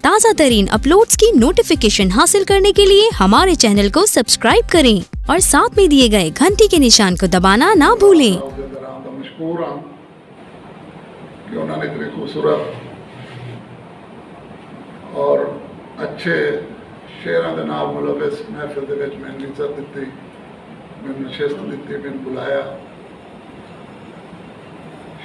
ताज़ा तरीन अपलोड्स की नोटिफिकेशन हासिल करने के लिए हमारे चैनल को सब्सक्राइब करें और साथ में दिए गए घंटी के निशान को दबाना ना भूलें। मशकूर हाँ कि उन्होंने इतनी खूबसूरत और अच्छे शेरां दे नाल मुलविस महफिल दे विच मैनूं इज्जत दित्ती, मैनूं नशिस्त दित्ती, मैनूं बुलाया।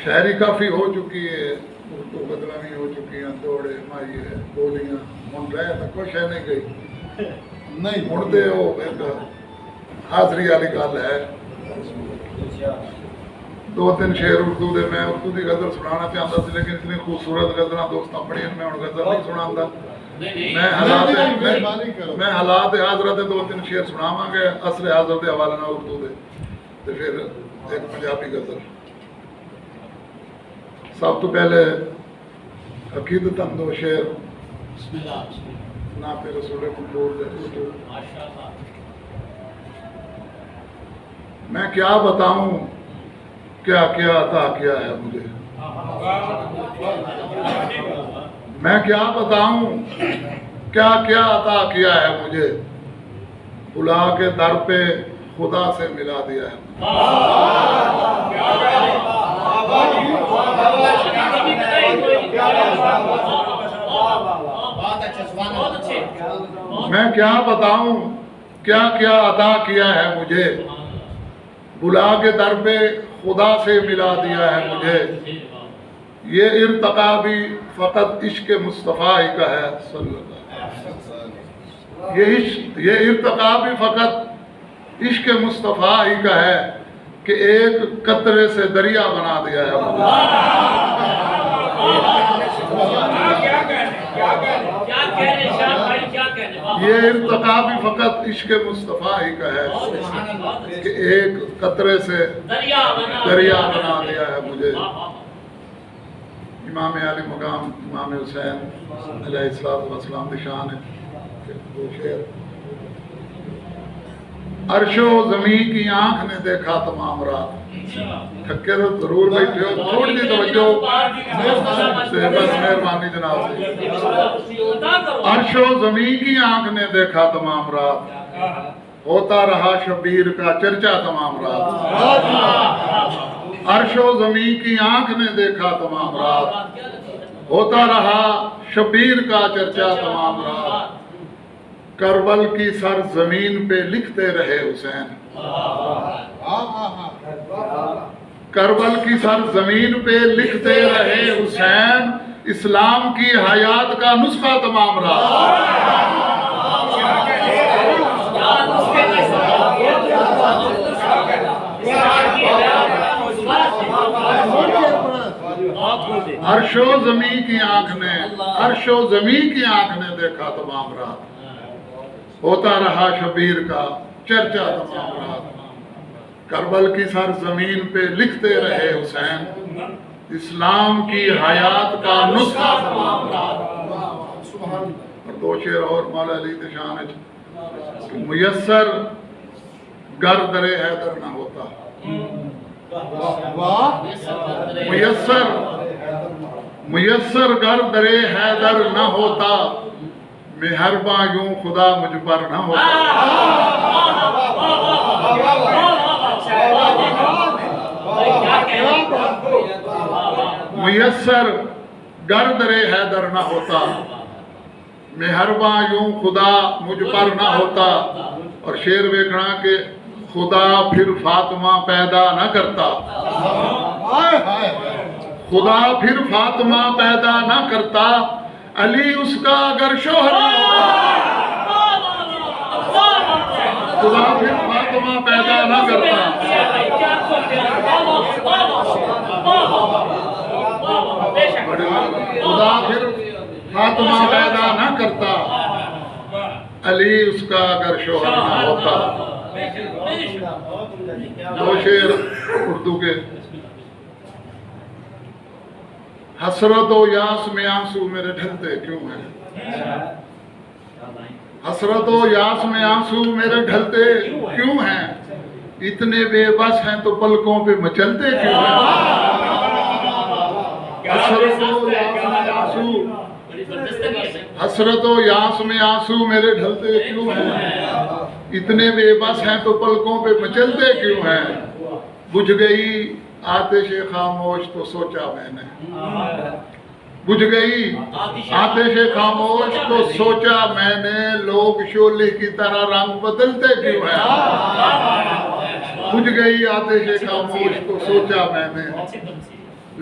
शायरी काफ़ी हो चुकी है, उर्दू गज़लां भी हो चुकी हैं, दौड़े माइए बोलियां हुण रह तां कुछ है नहीं गई नहीं हुण ते ओह एक हाज़री वाली गल है। दो तीन शेर उर्दू दे मैं उर्दू की गज़ल सुनाना चाहता सी, लेकिन इतनी खूबसूरत गज़लां दोस्तां पढ़ियां मैं हुण गज़ल नहीं सुणांदा। मैं हालात हाजरा दे दो तीन शेर सुनावांगे असर हाजर के हवाले नाल उर्दू दे ते फिर एक पंजाबी गज़ल। सब तो पहले अकीदतन दो शेर ना पे रसूल कुल दे। मैं क्या बताऊं क्या क्या अता किया है मुझे, मैं क्या बताऊं क्या क्या अता किया है मुझे, बुला के दर पे खुदा से मिला दिया है। मैं क्या बताऊं क्या क्या अता किया है मुझे, बुला के दर पे खुदा से मिला दिया है मुझे। ये इर्तका भी फ़कत इश्क मुस्तफ़ा ही का है सल्लल्लाहु। ये इर्तका भी फ़कत इश्क मुस्तफ़ा ही का है कि एक कतरे से दरिया बना दिया है मुझे। ये इर्तका भी फ़कत इश्क मुस्तफ़ा ही का है कि एक कतरे से दरिया बना दिया है मुझे। इमाम आली मकाम इमाम हुसैन अलैहिस्सलाम की शान है। दो शेर। अर्शो ज़मीं की आंख ने देखा तमाम रात, थके तो जरूर बैठे हो, थोड़ी सी तवज्जो से बस मेहरबानी जनाब से। अर्शो ज़मीं की आंख ने देखा तमाम रात, होता रहा शबीर का चर्चा तमाम रात। अर्शो ज़मीं की आंख ने देखा तमाम रात, होता रहा शबीर का चर्चा तमाम रात। करबल की सर जमीन पे लिखते रहे हुसैन, करबल की सर जमीन पे लिखते रहे हुसैन, इस्लाम की हयात का नुस्खा तमाम रात। अर्शो ज़मीं की आंख ने, अर्शो ज़मीं की आंख ने देखा तमाम रात, होता रहा शबीर का चर्चा तमाम रात। करबल की सर जमीन पे लिखते रहे हुसैन, इस्लाम की हयात का नुस्खा तमाम रात। और दो शेर और मौला अली की शान है। मुयस्सर गर दरे हैदर न होता, मुयस्सर गर दरे हैदर न होता, मेहरबा यूं खुदा मुझ पर न होता। मुयस्सर गर दरे हैदर न होता, मेहरबा यूं खुदा मुझ पर न होता। और शेर वेखना के खुदा फिर फातिमा पैदा न करता, खुदा फिर फातिमा पैदा न करता, अली उसका अगर शोहर न होता। खुदा फिर फातिमा पैदा न करता, खुदा फिर फातिमा पैदा न करता, अली उसका अगर शोहर न होता। दो शेर उर्दू के। हसरत व यास में आंसू मेरे ढलते क्यों हैं, हसरत व यास में आंसू मेरे ढलते क्यों हैं, इतने बेबस हैं तो पलकों पे मचलते क्यों हैं। हसरत व यास में आंसू हसरतों यास में आंसू मेरे ढलते क्यों हैं, इतने बेबस हैं तो पलकों पे मचलते क्यों हैं। बुझ गई आतिश खामोश तो सोचा मैंने, बुझ गई आतिश खामोश तो सोचा मैंने, लोग शोले की तरह रंग बदलते क्यों हैं। बुझ गई आतिश खामोश तो सोचा मैंने,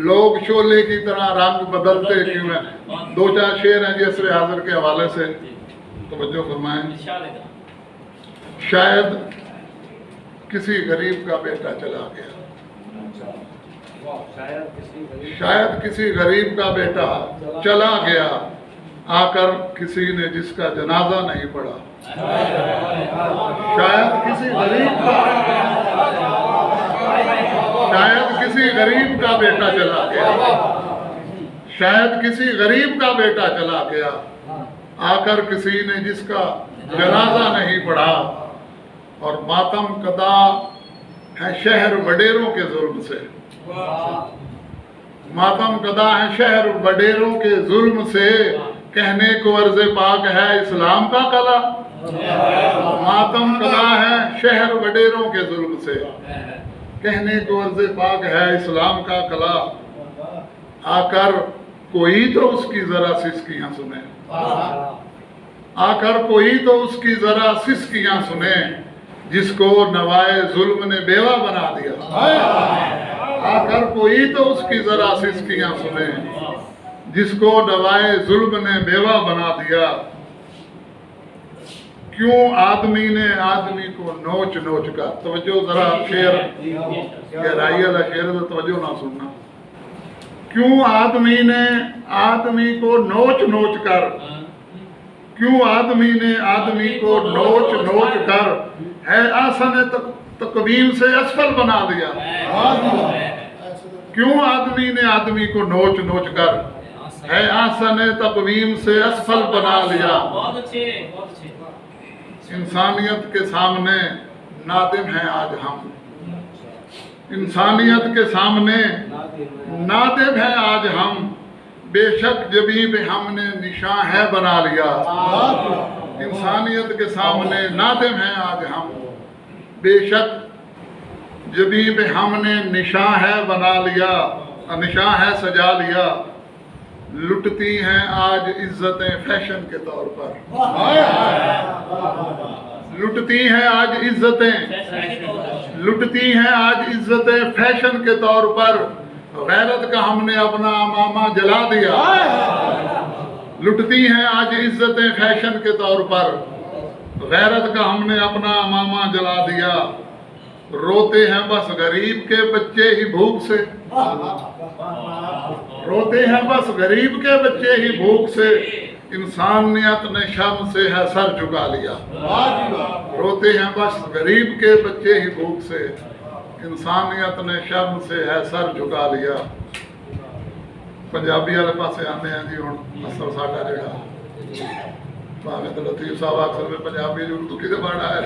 लोग शोले की तरह रंग बदलते क्यों हैं। दो चार शेर हैं जी असर हाजिर के हवाले से, तवज्जो फरमाएं। शायद किसी गरीब का बेटा चला गया, शायद किसी गरीब का बेटा चला गया, आकर किसी ने जिसका जनाजा नहीं पढ़ा। शायद किसी गरीब का, शायद किसी गरीब का बेटा चला गया, शायद किसी गरीब का बेटा चला गया, आकर किसी ने जिसका जनाजा नहीं पढ़ा। और मातम कदा है शहर वडेरों के जुल्म से, मातम कदा है शहर वडेरों के जुल्म से, कहने को अर्ज़े पाक है इस्लाम का कला। मातम कदा है शहर वडेरों के जुल्म से, कहने को अर्ज़े पाक है इस्लाम का कला। आकर कोई तो उसकी जरा सिसकियां सुने, आकर कोई तो उसकी जरा सिसकियां सुने, जिसको नवाए जुल्म ने बेवा बना दिया। आकर कोई तो उसकी जरा सिसकियां सुने, जिसको नवाए जुल्म ने बेवा बना दिया। क्यों आदमी ने आदमी को नोच नोच कर, तवज्जो जरा शेर गहराई वाला शेर तो तवज्जो ना सुनना। क्यों आदमी ने आदमी को नोच नोच कर, क्यों आदमी ने आदमी को नोच नोच कर, है आसन तकवीम से असफल बना दिया। क्यों आदमी ने आदमी को नोच नोच कर, है आसन तकवीम से असफल बना लिया। इंसानियत के सामने नादिम हैं आज हम, इंसानियत के सामने नादिम हैं आज हम, बेशक जबी पे हमने निशान है बना लिया। इंसानियत के सामने नादिम हैं आज हम, बेशक जबी पे हमने निशान है बना लिया, निशान है सजा लिया। लुटती हैं आज इज्जतें फैशन के तौर पर, लुटती हैं आज इज्जतें, लुटती हैं आज इज्जतें फैशन के तौर पर। गैरत का हमने अपना मामा जला दिया। लुटती हैं आज इज्जतें फैशन के तौर पर, गैरत का हमने अपना मामा जला दिया। रोते हैं बस गरीब के बच्चे ही भूख से, रोते हैं बस गरीब के बच्चे ही भूख से, इंसानियत ने शर्म से है सर झुका लिया। रोते हैं बस गरीब के बच्चे ही भूख से, इंसानियत ने शर्म से है सर झुका लिया। पंजाबी वाले पासे आते हैं जी हुण असर साडा जिहड़ा भावें तो लतीफ साहब अक्सर में पंजाबी उर्दू किसे पढ़ा है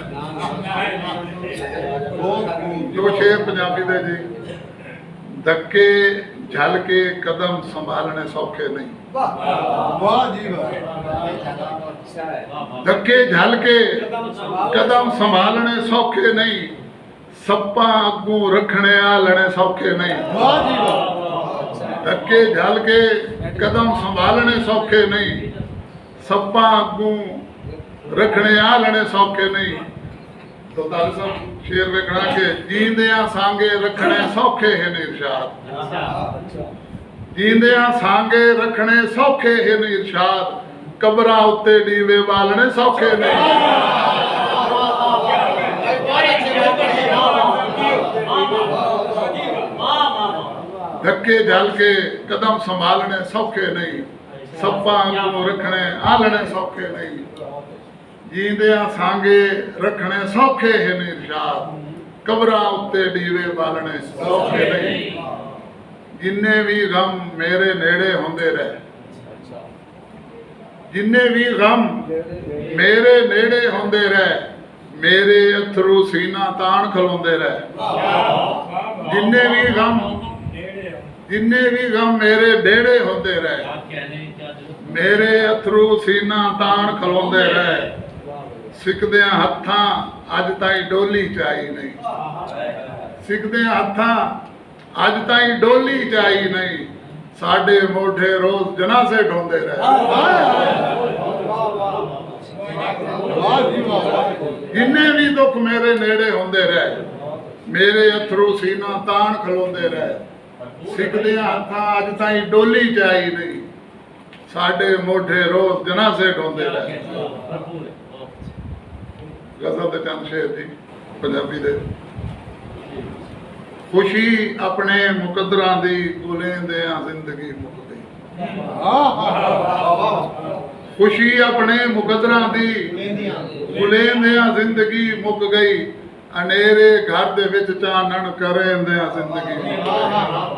जो शेर पंजाबी दे जी, धक्के झलके कदम संभालने सौखे नहीं। धक्के झलके कदम संभालने सौखे नहीं, सप्पा अगू रखने आलने सौखे नहीं। धक्के झलके कदम संभालने सौखे नहीं, सप्पा अगू रखने आलने सौखे नहीं। तो साहब शेर वेखना के जींदियां सांगे रखने सौखे है इरशाद, जींदियां सांगे रखने सौखे है इरशाद, कबरां उत्ते डीवे बालने सौखे नहीं। धक्के झलके कदम संभालने सौखे नहीं, सप्पा अगू रखने आलने सौखे नहीं। जींदियां सांगे रखने सौखे है इरशाद, कबरां उत्ते डीवे बालने सौखे नहीं। जिन्ने भी गम मेरे नेड़े होंदे रहे, जिन्ने भी गम मेरे नेड़े होंदे रहे, मेरे अथरू सीना तान खलोंदे रहे। जिन्ने भी गम मेरे नेड़े होंदे रहे, मेरे अथरू सीना ताण खलोंदे रहे सिकदियां हत्थां अज ताईं डोली चाई नहीं सिकदियां हत्थां अज ताईं डोली चाई नहीं साडे मोढे रोज जनाजे ढोंदे रहे जिन्ने भी दुख मेरे नेड़े होंदे रहे मेरे अथरू सीना ताण खलोंदे रहे सिकदियां हत्थां अज ताईं डोली चाई नहीं साडे मोढे रोज जनाजे ढोंदे रहे गज़ल ते चंद शेर जी पंजाबी दे खुशी अपने मुकद्दरां दी गुलेंदियां जिंदगी मुक गई खुशी अपने मुकद्दरां दी गुलेंदियां जिंदगी मुक गई अनेरे घर दे विच चानण करेंदियां जिंदगी मुक गई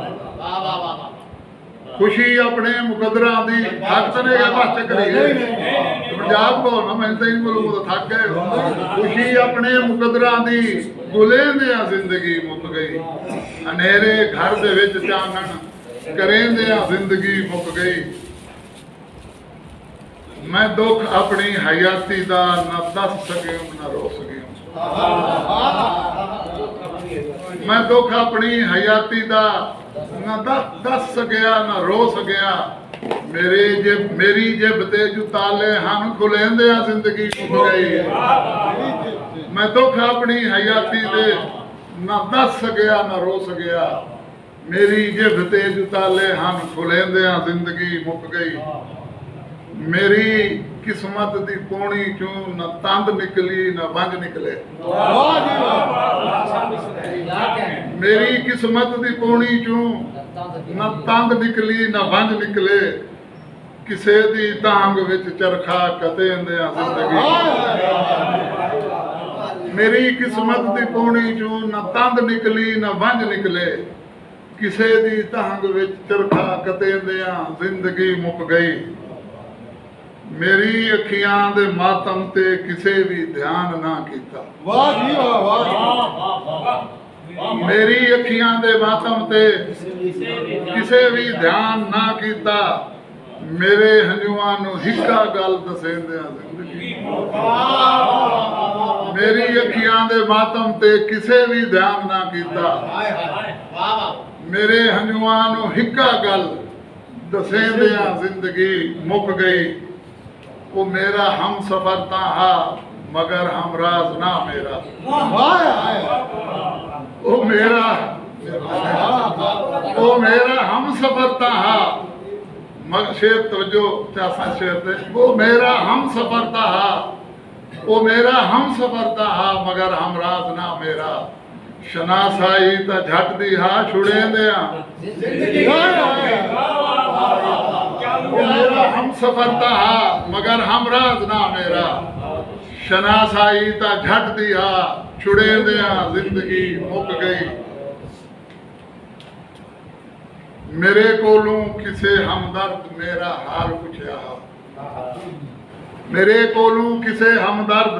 खुशी अपने मुकद्दरां दी थक तने गए बस चक्करी पंजाब को ना मैं तई बोलूं तो थक गए खुशी अपने मुकद्दरां दी गुलेंदियां जिंदगी मुक गई अनेरे घर दे विच चानण करेंदियां जिंदगी मुक गई मैं दुख अपनी हयाती दा न दस सके न रो सके मैं दुख अपनी हयाती दा न दस सकिया न रो सकिया मेरी जेब ते जो ताले हन खुलेंदियां जिंदगी मुक गई मैं दुख अपनी हयाती दे न दस सकिया न रो सकिया मेरी जेब ते जो ताले हन खुलेंदियां जिंदगी मुक गई मेरी किस्मत दी पोणी चों न तंद निकली न वंज निकले मेरी किस्मत दी पोणी चों न तंद निकली न वंज निकले किसे दी तांग विच चरखा कतेंदियां जिंदगी मेरी किस्मत दी पोणी चों न तंद निकली न वंज निकले किसे दी तांग विच चरखा कतेंदियां जिंदगी मुक गई मेरी अखियां दे मातम ते किसे भी ध्यान ना कीता वाह जी वाह मेरी अखियां दे मातम ते किसे भी ध्यान ना कीता मेरे हंजुआं नू हिक्का गल दसेंदियां जिंदगी मेरी अखियां दे मातम ते किसे भी ध्यान ना कीता मेरे हंजुआं नू हिक्का गल दसेंदियां जिंदगी मुक गई वो मेरा हम सफर ता हा मगर हमराज ना मेरा वो मेरा हम सफर ता हा मगर शेर तवज्जो चासा शेर ते वो मेरा हम सफर ता हा वो मेरा हम सफर ता हा मगर हमराज ना मेरा शनासाई ता झट दी हा छुड़ेंदियां मेरा हम सफर ता हा मगर हमराज ना मेरा शनासाई ता झट दिया छुड़ेंदियां जिंदगी मुक गई मेरे कोलों किसे हमदर्द मेरा हाल पुछया मेरे कोलों किसे हमदर्द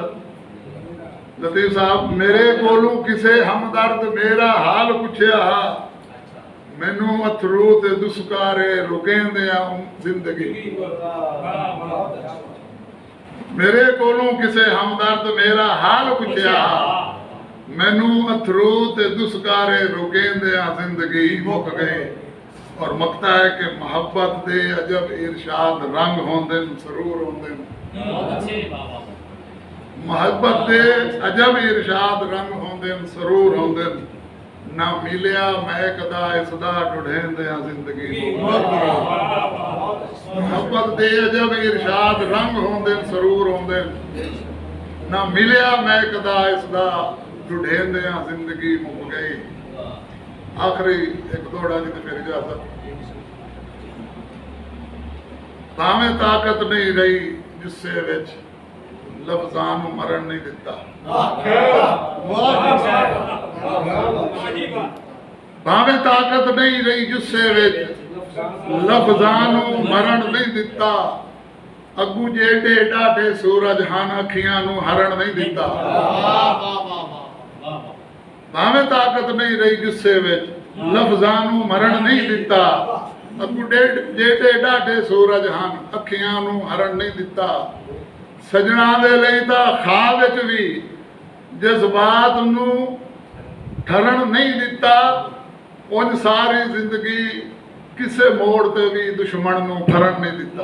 लतीफ साहब मेरे कोलों किसे हमदर्द मेरा हाल पुछया मैनू अथरू ते दुस्कारे रुकेंदियां जिंदगी मेरे कोलों किसे हमदर्द मेरा हाल पुछया मैनू अथरू ते दुस्कारे रुकेंदियां जिंदगी मुक गई और मकता है कि मोहब्बत दे अजब इरशाद रंग होंदे सरूर होंदे मोहब्बत दे अजब इरशाद रंग होंदे सरूर होंदे ना मिलिया महकदा इसदा ढूंढेंदियां जिंदगी मोहब्बत दे अजब इरशाद रंग होंदे सरूर होंदे ना मिलिया महकदा इसदा ढूंढेंदियां जिंदगी मुक गई आखिरी एक दौड़ा जी ते फिर इजाजत भावें ताकत नहीं रही जिस्से विच लफ्जां नूं मरण नहीं दिता भावें ताकत नहीं रही जुस्से विच लफ्जां नूं मरण नहीं दिता अगू जेडे डाढे सूरज हन अखियां नूं हरण नहीं दिता भावें ताकत नहीं रही जुस्से विच लफ्जां नूं मरण नहीं दिता ਅੱਗੂ ਜੇ ਢਾਡੇ ਸੂਰਜ ਹਨ ਅੱਖੀਆਂ ਨੂੰ ਹਰਨ ਨਹੀਂ ਦਿੱਤਾ ਸਜਣਾ ਦੇ ਲਈ ਤਾਂ ਖਾਂ ਵਿੱਚ ਵੀ ਜਜ਼ਬਾਤ ਨੂੰ ਠਰਨ ਨਹੀਂ ਦਿੱਤਾ ਉਨ ਸਾਰੀ ਜ਼ਿੰਦਗੀ ਕਿਸੇ ਮੋੜ ਤੇ ਵੀ ਦੁਸ਼ਮਣ ਨੂੰ ਠਰਨ ਨਹੀਂ ਦਿੱਤਾ।